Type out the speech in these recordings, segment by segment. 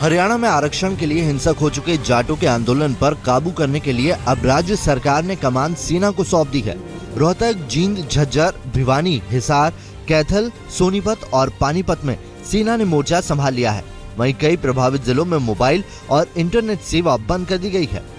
हरियाणा में आरक्षण के लिए हिंसक हो चुके जाटों के आंदोलन पर काबू करने के लिए अब राज्य सरकार ने कमान सेना को सौंप दी है। रोहतक, जींद, झज्जर, भिवानी, हिसार, कैथल, सोनीपत और पानीपत में सेना ने मोर्चा संभाल लिया है। वहीं कई प्रभावित जिलों में मोबाइल और इंटरनेट सेवा बंद कर दी गई है।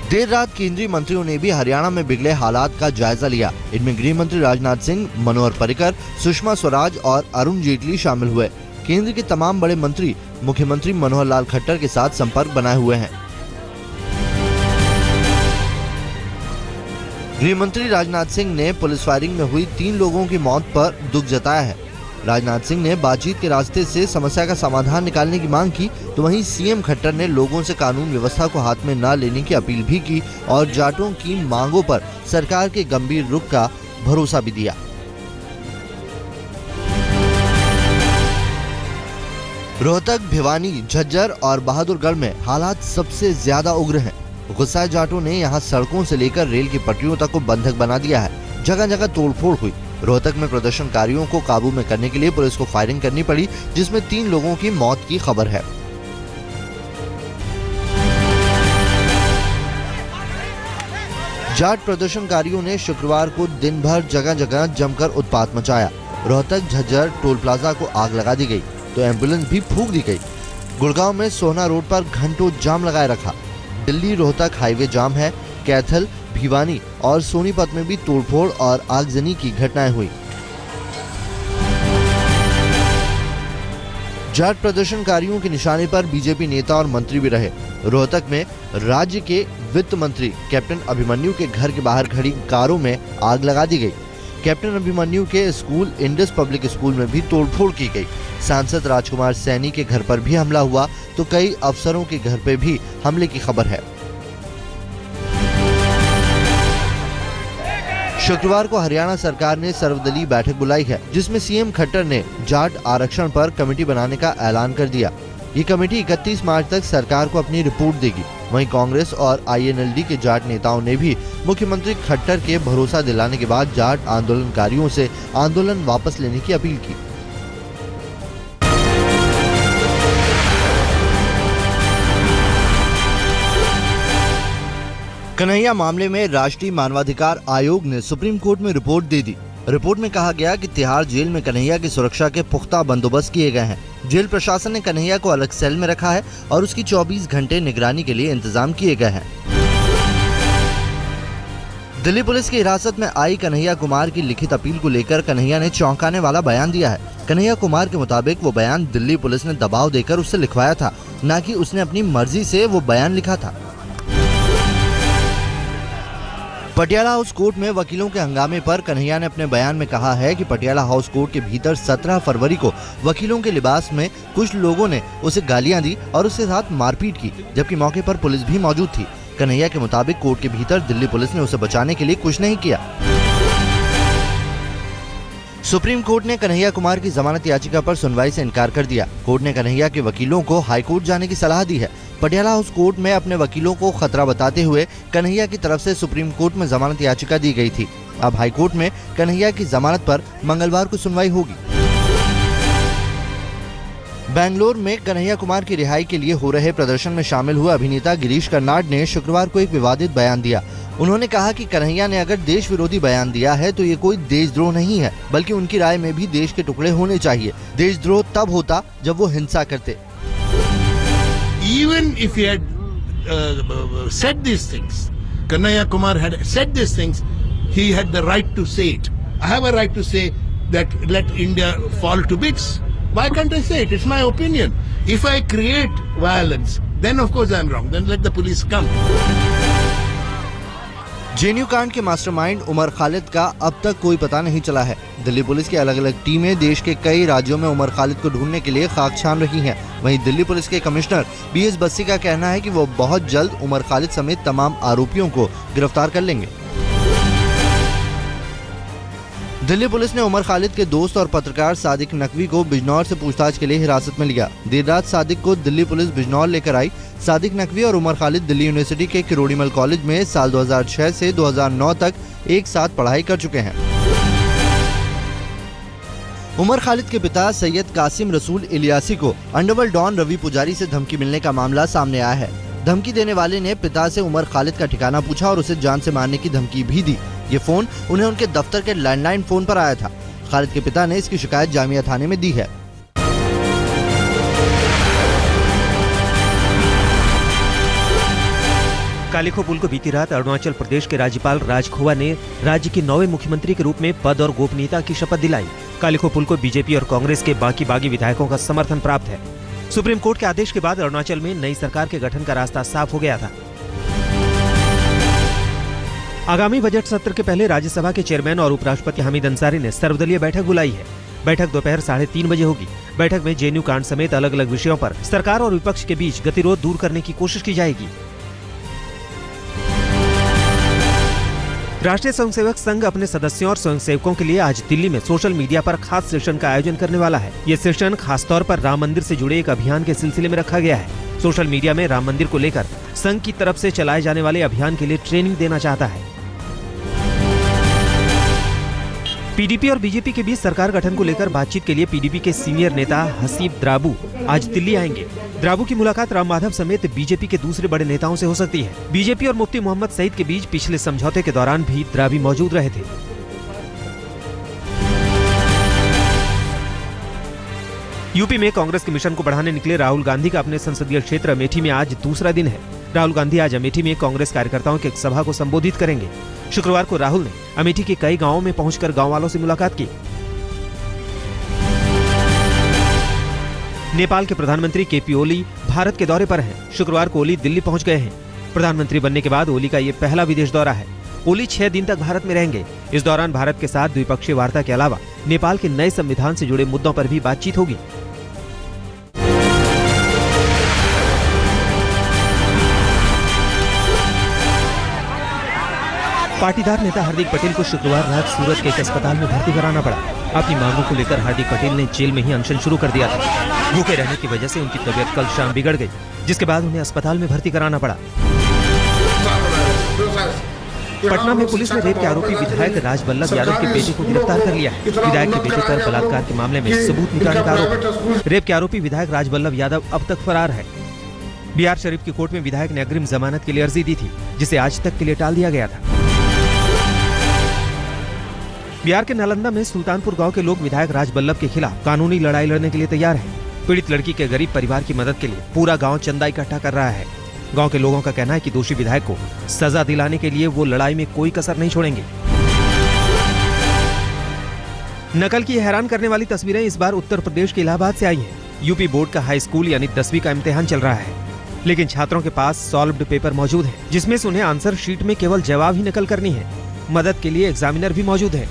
देर रात केंद्रीय मंत्रियों ने भी हरियाणा में बिगड़े हालात का जायजा लिया। इनमें गृह मंत्री राजनाथ सिंह, मनोहर पर्रिकर, सुषमा स्वराज और अरुण जेटली शामिल हुए। केंद्र के तमाम बड़े मंत्री मुख्यमंत्री मनोहर लाल खट्टर के साथ संपर्क बनाए हुए हैं। गृह मंत्री राजनाथ सिंह ने पुलिस फायरिंग में हुई 3 लोगों की मौत पर दुख जताया है। राजनाथ सिंह ने बातचीत के रास्ते से समस्या का समाधान निकालने की मांग की, तो वहीं सीएम खट्टर ने लोगों से कानून व्यवस्था को हाथ में न लेने की अपील भी की और जाटों की मांगों पर सरकार के गंभीर रुख का भरोसा भी दिया। रोहतक, भिवानी, झज्जर और बहादुरगढ़ में हालात सबसे ज्यादा उग्र हैं। गुस्साए जाटों ने यहां सड़कों से लेकर रेल की पटरियों तक को बंधक बना दिया है। जगह जगह तोड़फोड़ हुई। रोहतक में प्रदर्शनकारियों को काबू में करने के लिए पुलिस को फायरिंग करनी पड़ी, जिसमें 3 लोगों की मौत की खबर है। जाट प्रदर्शनकारियों ने शुक्रवार को दिन भर जगह जगह जमकर उत्पात मचाया। रोहतक झज्जर टोल प्लाजा को आग लगा दी गई, तो एम्बुलेंस भी फूंक दी गई। गुड़गांव में सोहना रोड पर घंटों जाम लगाए रखा। दिल्ली रोहतक हाईवे जाम है। कैथल, भिवानी और सोनीपत में भी तोड़फोड़ और आगजनी की घटनाएं हुई। जाट प्रदर्शनकारियों के निशाने पर बीजेपी नेता और मंत्री भी रहे। रोहतक में राज्य के वित्त मंत्री कैप्टन अभिमन्यु के घर के बाहर खड़ी कारों में आग लगा दी गई। कैप्टन अभिमन्यु के स्कूल इंडस पब्लिक स्कूल में भी तोड़फोड़ की गई। सांसद राजकुमार सैनी के घर पर भी हमला हुआ, तो कई अफसरों के घर पे भी हमले की खबर है। शुक्रवार को हरियाणा सरकार ने सर्वदलीय बैठक बुलाई है, जिसमें सीएम खट्टर ने जाट आरक्षण पर कमेटी बनाने का ऐलान कर दिया। ये कमेटी 31 मार्च तक सरकार को अपनी रिपोर्ट देगी। वहीं कांग्रेस और आईएनएलडी के जाट नेताओं ने भी मुख्यमंत्री खट्टर के भरोसा दिलाने के बाद जाट आंदोलनकारियों से आंदोलन वापस लेने की अपील की। कन्हैया मामले में राष्ट्रीय मानवाधिकार आयोग ने सुप्रीम कोर्ट में रिपोर्ट दे दी। रिपोर्ट में कहा गया कि तिहाड़ जेल में कन्हैया की सुरक्षा के पुख्ता बंदोबस्त किए गए हैं। जेल प्रशासन ने कन्हैया को अलग सेल में रखा है और उसकी 24 घंटे निगरानी के लिए इंतजाम किए गए हैं। दिल्ली पुलिस की हिरासत में आई कन्हैया कुमार की लिखित अपील को लेकर कन्हैया ने चौंकाने वाला बयान दिया है। कन्हैया कुमार के मुताबिक वो बयान दिल्ली पुलिस ने दबाव देकर उससे लिखवाया था, न कि उसने अपनी मर्जी से वो बयान लिखा था। पटियाला हाउस कोर्ट में वकीलों के हंगामे पर कन्हैया ने अपने बयान में कहा है कि पटियाला हाउस कोर्ट के भीतर 17 फरवरी को वकीलों के लिबास में कुछ लोगों ने उसे गालियां दी और उसके साथ मारपीट की, जबकि मौके पर पुलिस भी मौजूद थी। कन्हैया के मुताबिक कोर्ट के भीतर दिल्ली पुलिस ने उसे बचाने के लिए कुछ नहीं किया। सुप्रीम कोर्ट ने कन्हैया कुमार की जमानत याचिका पर सुनवाई से इनकार कर दिया। कोर्ट ने कन्हैया के वकीलों को हाईकोर्ट जाने की सलाह दी है। पटियाला हाउस कोर्ट में अपने वकीलों को खतरा बताते हुए कन्हैया की तरफ से सुप्रीम कोर्ट में जमानत याचिका दी गई थी। अब हाईकोर्ट में कन्हैया की जमानत पर मंगलवार को सुनवाई होगी। बेंगलोर में कन्हैया कुमार की रिहाई के लिए हो रहे प्रदर्शन में शामिल हुए अभिनेता गिरीश कर्नाड ने शुक्रवार को एक विवादित बयान दिया। उन्होंने कहा कि कन्हैया ने अगर देश विरोधी बयान दिया है तो ये कोई देशद्रोह नहीं है, बल्कि उनकी राय में भी देश के टुकड़े होने चाहिए। देशद्रोह तब होता जब वो हिंसा करते। Even if he had said these things, Kanhaiya Kumar had said these things, he had the right to say it. I have a right to say that let India fall to bits. Why can't I say it? It's my opinion. If I create violence, then of course I'm wrong. Then let the police come. JNU कांड के mastermind Umar Khalid का अब तक कोई पता नहीं चला है। दिल्ली पुलिस की अलग अलग टीमें देश के कई राज्यों में उमर खालिद को ढूंढने के लिए खाक छान रही हैं। वहीं दिल्ली पुलिस के कमिश्नर बीएस बस्सी का कहना है कि वो बहुत जल्द उमर खालिद समेत तमाम आरोपियों को गिरफ्तार कर लेंगे। दिल्ली पुलिस ने उमर खालिद के दोस्त और पत्रकार सादिक नकवी को बिजनौर से पूछताछ के लिए हिरासत में लिया। देर रात सादिक को दिल्ली पुलिस बिजनौर लेकर आई। सादिक नकवी और उमर खालिद दिल्ली यूनिवर्सिटी के किरोड़ीमल कॉलेज में साल 2006 से 2009 तक एक साथ पढ़ाई कर चुके हैं। उमर खालिद के पिता सैयद कासिम रसूल इलियासी को अंडरवर्ल्ड डॉन रवि पुजारी से धमकी मिलने का मामला सामने आया है। धमकी देने वाले ने पिता से उमर खालिद का ठिकाना पूछा और उसे जान से मारने की धमकी भी दी। ये फोन उन्हें उनके दफ्तर के लैंडलाइन फोन पर आया था। खालिद के पिता ने इसकी शिकायत जामिया थाने में दी है। कालिखो पुल को बीती रात अरुणाचल प्रदेश के राज्यपाल राजखोवा ने राज्य के 9वें मुख्यमंत्री के रूप में पद और गोपनीयता की शपथ दिलाई। कालिखो पुल को बीजेपी और कांग्रेस के बागी विधायकों का समर्थन प्राप्त है। सुप्रीम कोर्ट के आदेश के बाद अरुणाचल में नई सरकार के गठन का रास्ता साफ हो गया था। आगामी बजट सत्र के पहले राज्यसभा के चेयरमैन और उपराष्ट्रपति हामिद अंसारी ने सर्वदलीय बैठक बुलाई है। बैठक दोपहर 3:30 बजे होगी। बैठक में जेएनयू कांड समेत अलग अलग विषयों पर सरकार और विपक्ष के बीच गतिरोध दूर करने की कोशिश की जाएगी। राष्ट्रीय स्वयंसेवक संघ अपने सदस्यों और स्वयंसेवकों के लिए आज दिल्ली में सोशल मीडिया पर खास सेशन का आयोजन करने वाला है। ये सेशन खासतौर पर राम मंदिर से जुड़े एक अभियान के सिलसिले में रखा गया है। सोशल मीडिया में राम मंदिर को लेकर संघ की तरफ से चलाए जाने वाले अभियान के लिए ट्रेनिंग देना चाहता है। पीडीपी और बीजेपी के बीच सरकार गठन को लेकर बातचीत के लिए पीडीपी के सीनियर नेता हसीब द्राबू आज दिल्ली आएंगे। द्राबू की मुलाकात राम माधव समेत बीजेपी के दूसरे बड़े नेताओं से हो सकती है। बीजेपी और मुफ्ती मोहम्मद सईद के बीच पिछले समझौते के दौरान भी द्राबी मौजूद रहे थे। यूपी में कांग्रेस के मिशन को बढ़ाने निकले राहुल गांधी का अपने संसदीय क्षेत्र अमेठी में आज दूसरा दिन है। राहुल गांधी आज अमेठी में कांग्रेस कार्यकर्ताओं की एक सभा को संबोधित करेंगे। शुक्रवार को राहुल ने अमेठी के कई गांवों में पहुंचकर गांव वालों से मुलाकात की। नेपाल के प्रधानमंत्री केपी ओली भारत के दौरे पर हैं। शुक्रवार को ओली दिल्ली पहुंच गए हैं। प्रधानमंत्री बनने के बाद ओली का ये पहला विदेश दौरा है। ओली 6 दिन तक भारत में रहेंगे। इस दौरान भारत के साथ द्विपक्षीय वार्ता के अलावा नेपाल के नए संविधान से जुड़े मुद्दों पर भी बातचीत होगी। पाटीदार नेता हार्दिक पटेल को शुक्रवार रात सूरत के एक अस्पताल में भर्ती कराना पड़ा। अपनी मांगों को लेकर हार्दिक पटेल ने जेल में ही अनशन शुरू कर दिया था। भूखे रहने की वजह से उनकी तबीयत कल शाम बिगड़ गई, जिसके बाद उन्हें अस्पताल में भर्ती कराना पड़ा। पटना में पुलिस ने रेप के आरोपी विधायक राजबल्लभ यादव के बेटे को गिरफ्तार कर लिया है। विधायक के बेटे पर बलात्कार के मामले में सबूत निकालने का आरोप है। रेप के आरोपी विधायक राजबल्लभ यादव अब तक फरार है। बिहार शरीफ की कोर्ट में विधायक ने अग्रिम जमानत के लिए अर्जी दी थी, जिसे आज तक के लिए टाल दिया गया था। बिहार के नालंदा में सुल्तानपुर गांव के लोग विधायक राजबल्लभ के खिलाफ कानूनी लड़ाई लड़ने के लिए तैयार हैं। पीड़ित लड़की के गरीब परिवार की मदद के लिए पूरा गांव चंदा इकट्ठा कर रहा है। गांव के लोगों का कहना है कि दोषी विधायक को सजा दिलाने के लिए वो लड़ाई में कोई कसर नहीं छोड़ेंगे। नकल की हैरान करने वाली तस्वीरें इस बार उत्तर प्रदेश के इलाहाबाद से आई हैं। यूपी बोर्ड का हाई स्कूल यानी 10वीं का इम्तिहान चल रहा है, लेकिन छात्रों के पास सॉल्व्ड पेपर मौजूद है, जिसमें से उन्हें आंसर शीट में केवल जवाब ही नकल करनी है। मदद के लिए एग्जामिनर भी मौजूद है।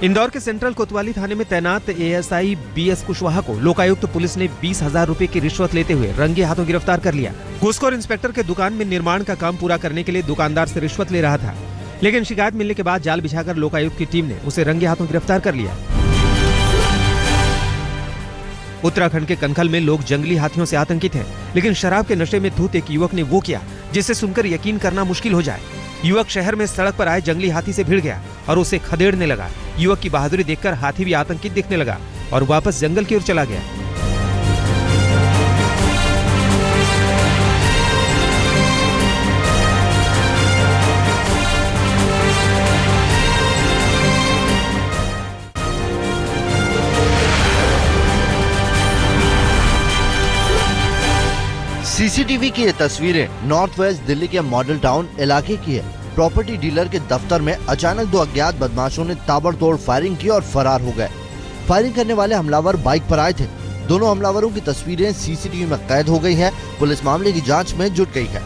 इंदौर के सेंट्रल कोतवाली थाने में तैनात एएसआई बीएस कुशवाहा को लोकायुक्त पुलिस ने 20,000 रुपए की रिश्वत लेते हुए रंगे हाथों गिरफ्तार कर लिया। घूसखोर इंस्पेक्टर के दुकान में निर्माण का काम पूरा करने के लिए दुकानदार से रिश्वत ले रहा था, लेकिन शिकायत मिलने के बाद जाल बिछाकर लोकायुक्त की टीम ने उसे रंगे हाथों गिरफ्तार कर लिया। उत्तराखंड के कनखल में लोग जंगली हाथियों से आतंकित हैं, लेकिन शराब के नशे में धुत एक युवक ने वो किया जिसे सुनकर यकीन करना मुश्किल हो जाए। युवक शहर में सड़क पर आए जंगली हाथी से भिड़ गया और उसे खदेड़ने लगा। युवक की बहादुरी देखकर हाथी भी आतंकित दिखने लगा और वापस जंगल की ओर चला गया। सीसीटीवी की ये तस्वीरें नॉर्थ वेस्ट दिल्ली के मॉडल टाउन इलाके की है। प्रॉपर्टी डीलर के दफ्तर में अचानक 2 अज्ञात बदमाशों ने ताबड़तोड़ फायरिंग की और फरार हो गए। फायरिंग करने वाले हमलावर बाइक पर आए थे। दोनों हमलावरों की तस्वीरें सीसीटीवी में कैद हो गई है। पुलिस मामले की जांच में जुट गई है।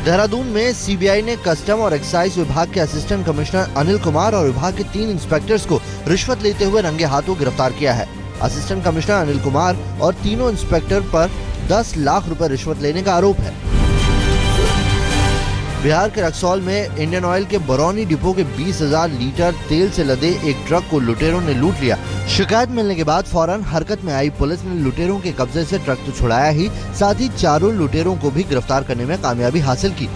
देहरादून में सीबीआई ने कस्टम और एक्साइज विभाग के असिस्टेंट कमिश्नर अनिल कुमार और विभाग के 3 इंस्पेक्टर्स को रिश्वत लेते हुए रंगे हाथों गिरफ्तार किया है। असिस्टेंट कमिश्नर अनिल कुमार और तीनों इंस्पेक्टर पर 10 लाख रुपए रिश्वत लेने का आरोप है। बिहार के रक्सौल में इंडियन ऑयल के बरौनी डिपो के 20,000 लीटर तेल से लदे एक ट्रक को लुटेरों ने लूट लिया। शिकायत मिलने के बाद फौरन हरकत में आई पुलिस ने लुटेरों के कब्जे से ट्रक तो छुड़ाया ही, साथ ही 4 लुटेरों को भी गिरफ्तार करने में कामयाबी हासिल की।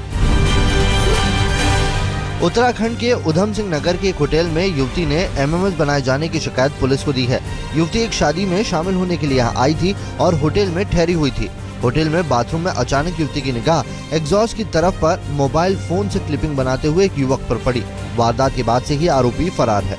उत्तराखंड के उधम सिंह नगर के एक होटल में युवती ने एमएमएस बनाए जाने की शिकायत पुलिस को दी है। युवती एक शादी में शामिल होने के लिए यहाँ आई थी और होटल में ठहरी हुई थी। होटल में बाथरूम में अचानक युवती की निगाह एग्जॉस्ट की तरफ पर मोबाइल फोन से क्लिपिंग बनाते हुए एक युवक पर पड़ी। वारदात के बाद से ही आरोपी फरार है।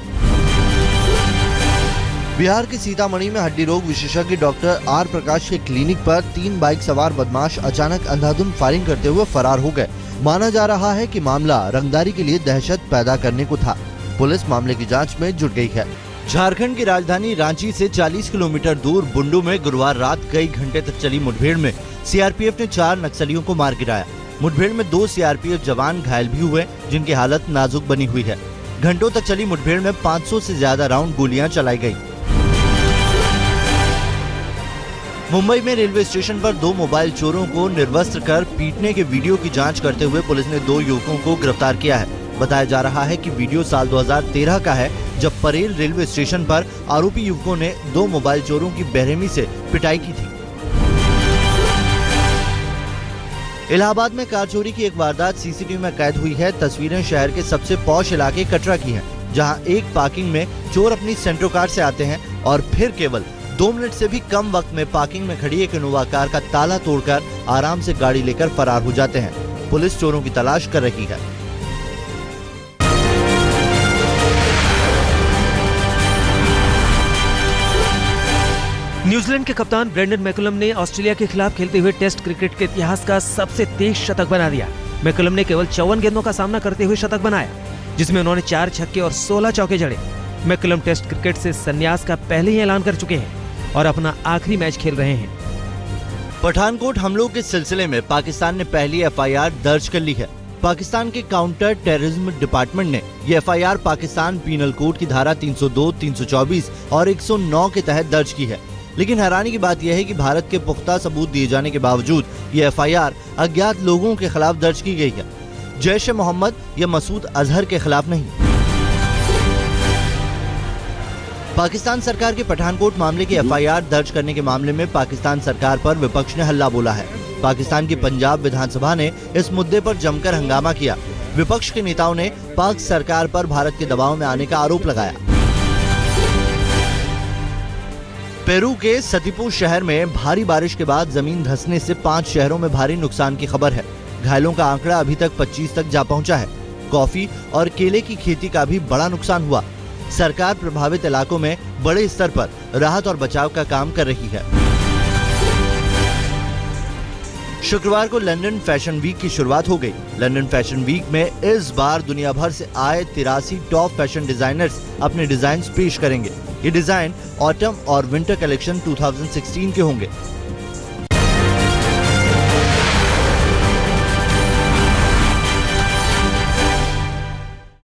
बिहार के सीतामढ़ी में हड्डी रोग विशेषज्ञ डॉक्टर आर प्रकाश के क्लिनिक पर 3 बाइक सवार बदमाश अचानक अंधाधुंध फायरिंग करते हुए फरार हो गए। माना जा रहा है कि मामला रंगदारी के लिए दहशत पैदा करने को था। पुलिस मामले की जांच में जुट गई है। झारखंड की राजधानी रांची से 40 किलोमीटर दूर बुंडू में गुरुवार रात कई घंटे तक चली मुठभेड़ में सीआरपीएफ ने 4 नक्सलियों को मार गिराया। मुठभेड़ में 2 सीआरपीएफ जवान घायल भी हुए, जिनकी हालत नाजुक बनी हुई है। घंटों तक चली मुठभेड़ में 500 से ज्यादा राउंड गोलियां चलाई गयी। मुंबई में रेलवे स्टेशन पर 2 मोबाइल चोरों को निर्वस्त्र कर पीटने के वीडियो की जांच करते हुए पुलिस ने 2 युवकों को गिरफ्तार किया है। बताया जा रहा है कि वीडियो साल 2013 का है, जब परेल रेलवे स्टेशन पर आरोपी युवकों ने 2 मोबाइल चोरों की बेरहमी से पिटाई की थी। इलाहाबाद में कार चोरी की एक वारदात सीसीटीवी में कैद हुई है। तस्वीरें शहर के सबसे पॉश इलाके कटरा की हैं, जहां एक पार्किंग में चोर अपनी सेंट्रो कार से आते हैं और फिर केवल 2 मिनट से भी कम वक्त में पार्किंग में खड़ी एक इनोवा कार का ताला तोड़कर आराम से गाड़ी लेकर फरार हो जाते हैं। पुलिस चोरों की तलाश कर रही है। न्यूजीलैंड के कप्तान ब्रेंडन मैकुलम ने ऑस्ट्रेलिया के खिलाफ खेलते हुए टेस्ट क्रिकेट के इतिहास का सबसे तेज शतक बना दिया। मैकुलम ने केवल 54 गेंदों का सामना करते हुए शतक बनाया, जिसमें उन्होंने 4 छक्के और 16 चौके जड़े। मैकुलम टेस्ट क्रिकेट से संन्यास का पहले ही ऐलान कर चुके हैं और अपना आखिरी मैच खेल रहे हैं। पठानकोट हमलों के सिलसिले में पाकिस्तान ने पहली एफआईआर दर्ज कर ली है। पाकिस्तान के काउंटर टेररिज्म डिपार्टमेंट ने ये एफआईआर पाकिस्तान पीनल कोड की धारा 302, 324 और 109 के तहत दर्ज की है। लेकिन हैरानी की बात यह है कि भारत के पुख्ता सबूत दिए जाने के बावजूद ये एफआईआर अज्ञात लोगों के खिलाफ दर्ज की गई है, जैश ए मोहम्मद या मसूद अजहर के खिलाफ नहीं। पाकिस्तान सरकार के पठानकोट मामले की एफआईआर दर्ज करने के मामले में पाकिस्तान सरकार पर विपक्ष ने हल्ला बोला है। पाकिस्तान की पंजाब विधानसभा ने इस मुद्दे पर जमकर हंगामा किया। विपक्ष के नेताओं ने पाक सरकार पर भारत के दबाव में आने का आरोप लगाया। पेरू के सतीपू शहर में भारी बारिश के बाद जमीन धंसने से 5 शहरों में भारी नुकसान की खबर है। घायलों का आंकड़ा अभी तक 25 तक जा पहुंचा है। कॉफी और केले की खेती का भी बड़ा नुकसान हुआ। सरकार प्रभावित इलाकों में बड़े स्तर पर राहत और बचाव का काम कर रही है। शुक्रवार को लंदन फैशन वीक की शुरुआत हो गई। लंदन फैशन वीक में इस बार दुनिया भर से आए 83 टॉप फैशन डिजाइनर्स अपने डिजाइन पेश करेंगे। ये डिजाइन ऑटम और विंटर कलेक्शन 2016 के होंगे।